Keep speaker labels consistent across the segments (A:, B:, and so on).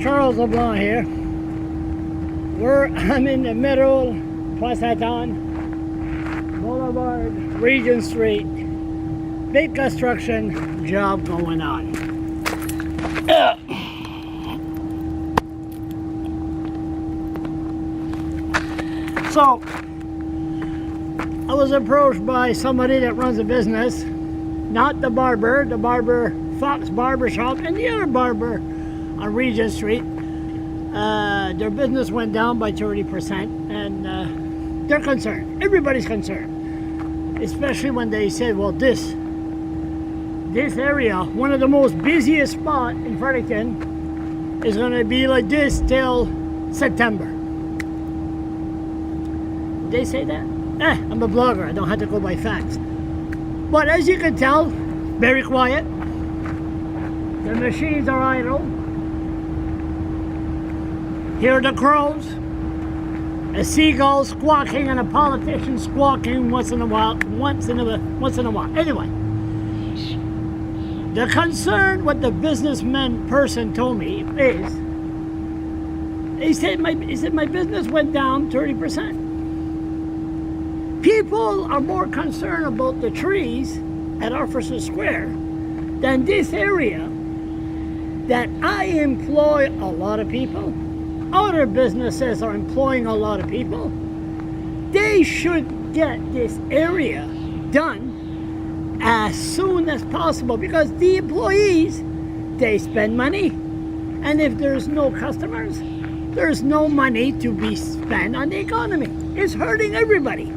A: Charles LeBlanc here. I'm in the middle, Fredericton Boulevard, Regent Street. Big construction job going on. So, I was approached by somebody that runs a business, not the barber Fox Barber Shop, and the other barber on Regent Street. Their business went down by 30%, and they're concerned. Everybody's concerned, especially when they said, well, this area, one of the most busiest spot in Fredericton, is going to be like this till September. They say that? I'm a blogger. I don't have to go by facts. But as you can tell, very quiet. The machines are idle. Hear the crows, a seagull squawking, and a politician squawking once in a while. Anyway, the concern, what the businessman person told me is, he said my business went down 30%. People are more concerned about the trees at Officer Square than this area that I employ a lot of people. Other businesses are employing a lot of people. They should get this area done as soon as possible, because the employees, they spend money. And if there's no customers, there's no money to be spent on the economy. It's hurting everybody.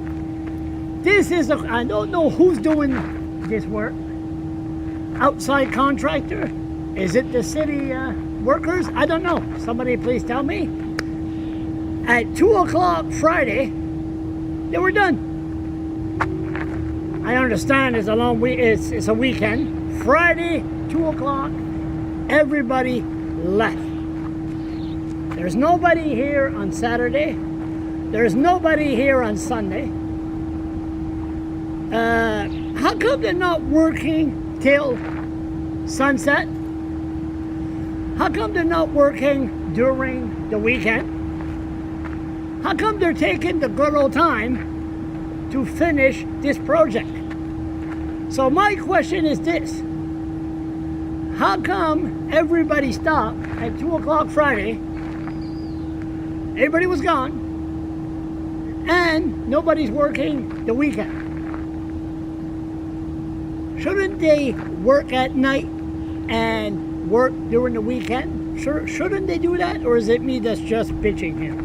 A: I don't know who's doing this work. Outside contractor? Is it the city workers? I don't know. Somebody please tell me. At 2 o'clock Friday, they were done. I understand it's a long week. It's a weekend. Friday, 2 o'clock, everybody left. There's nobody here on Saturday. There's nobody here on Sunday. How come they're not working till sunset? How come they're not working during the weekend? How come they're taking the good old time to finish this project? So my question is this: how come everybody stopped at 2 o'clock Friday? Everybody was gone, and nobody's working the weekend. Shouldn't they work at night and work during the weekend? Shouldn't they do that? Or is it me that's just bitching here?